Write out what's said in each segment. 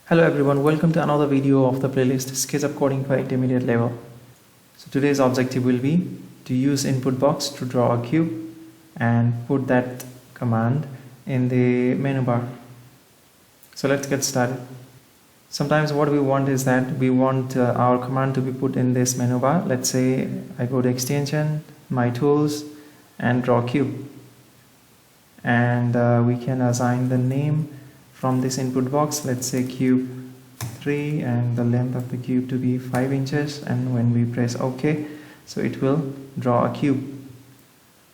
Hello everyone, welcome to another video of the playlist SketchUp Coding for Intermediate Level. So today's objective will be to use input box to draw a cube and put that command in the menu bar. So let's get started. Sometimes what we want is that we want our command to be put in this menu bar. Let's say I go to extension, my tools, and draw cube. And we can assign the name from this input box. Let's say cube 3 and the length of the cube to be 5 inches, and when we press OK, so it will draw a cube.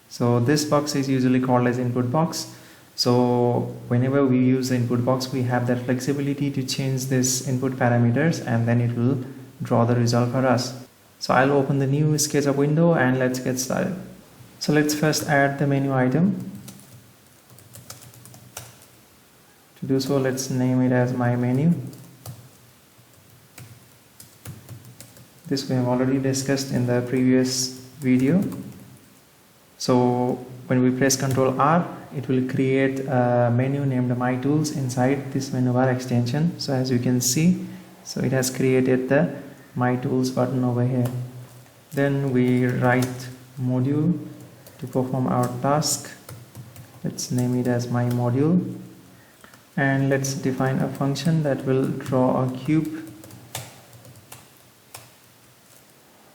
So this box is usually called as input box. So whenever we use the input box, we have that flexibility to change this input parameters and then it will draw the result for us. So I'll open the new SketchUp window and let's get started. So let's first add the menu item. To do so, let's name it as my menu. This we have already discussed in the previous video. So when we press Ctrl R, it will create a menu named My Tools inside this menu bar extension. So as you can see, so it has created the My Tools button over here. Then we write module to perform our task. Let's name it as my module. And let's define a function that will draw a cube.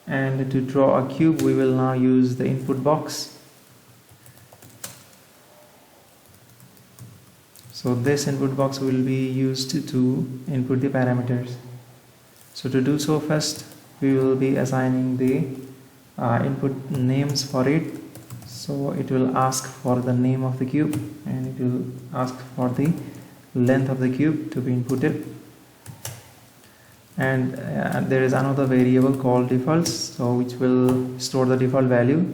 And to draw a cube, we will now use the input box. So this input box will be used to input the parameters. So to do so, first we will be assigning the input names for it. So it will ask for the name of the cube and it will ask for the length of the cube to be inputted, and there is another variable called defaults, so which will store the default value.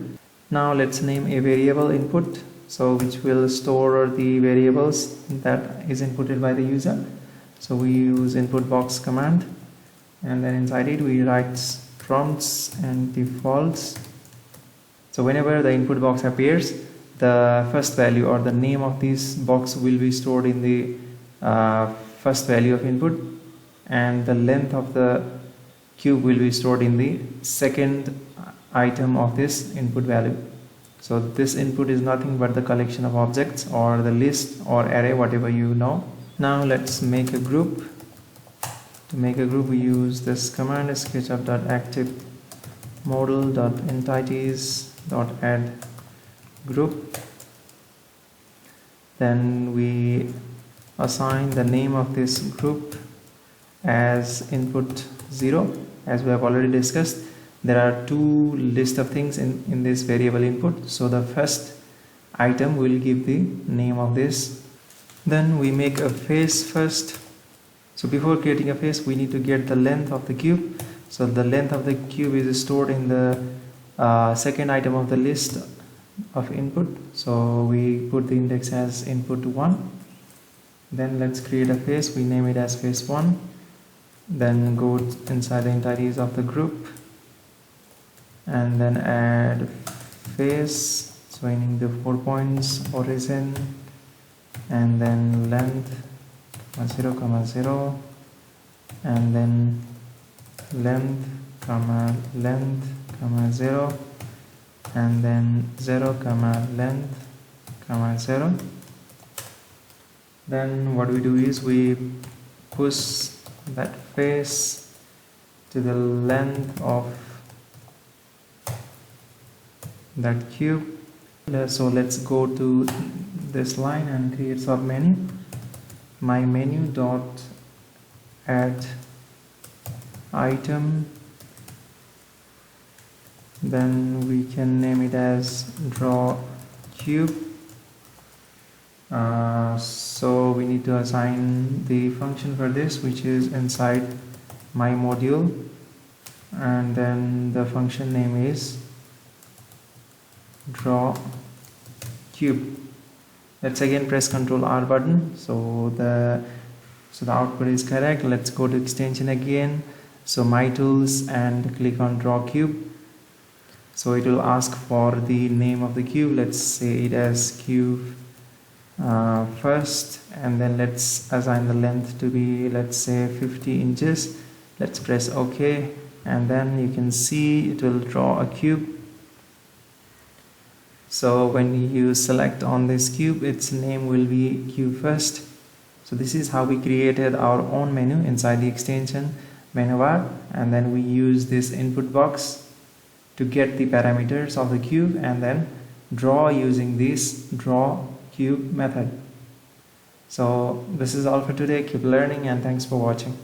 Now let's name a variable input, so which will store the variables that is inputted by the user. So we use input box command, and then inside it we write prompts and defaults. So whenever the input box appears, the first value or the name of this box will be stored in the first value of input, and the length of the cube will be stored in the second item of this input value. So this input is nothing but the collection of objects or the list or array, whatever you know. Now let's make a group. To make a group, we use this command sketchup.active model.entities.add group. Then we assign the name of this group as input 0. As we have already discussed, there are two lists of things in this variable input. So the first item will give the name of this. Then we make a face first. So before creating a face, we need to get the length of the cube. So the length of the cube is stored in the second item of the list of input. So we put the index as input 1. Then let's create a face. We name it as face 1. Then go inside the entities of the group and then add face, joining the 4 points, origin, and then length 0, 0, and then length, length, 0, and then 0, length, 0. Then what we do is we push that face to the length of that cube. So let's go to this line and create submenu. My menu dot add item. Then we can name it as draw cube. So we need to assign the function for this, which is inside my module, and then the function name is draw cube. Let's again press Ctrl R button. So the output is correct. Let's go to extension again. So my tools and click on draw cube. So it will ask for the name of the cube. Let's say it as cube first, and then let's assign the length to be, let's say, 50 inches. Let's press OK, and then you can see it will draw a cube. So when you select on this cube, its name will be cube first. So this is how we created our own menu inside the extension menu bar, and then we use this input box to get the parameters of the cube and then draw using this draw cube method. So this is all for today. Keep learning and thanks for watching.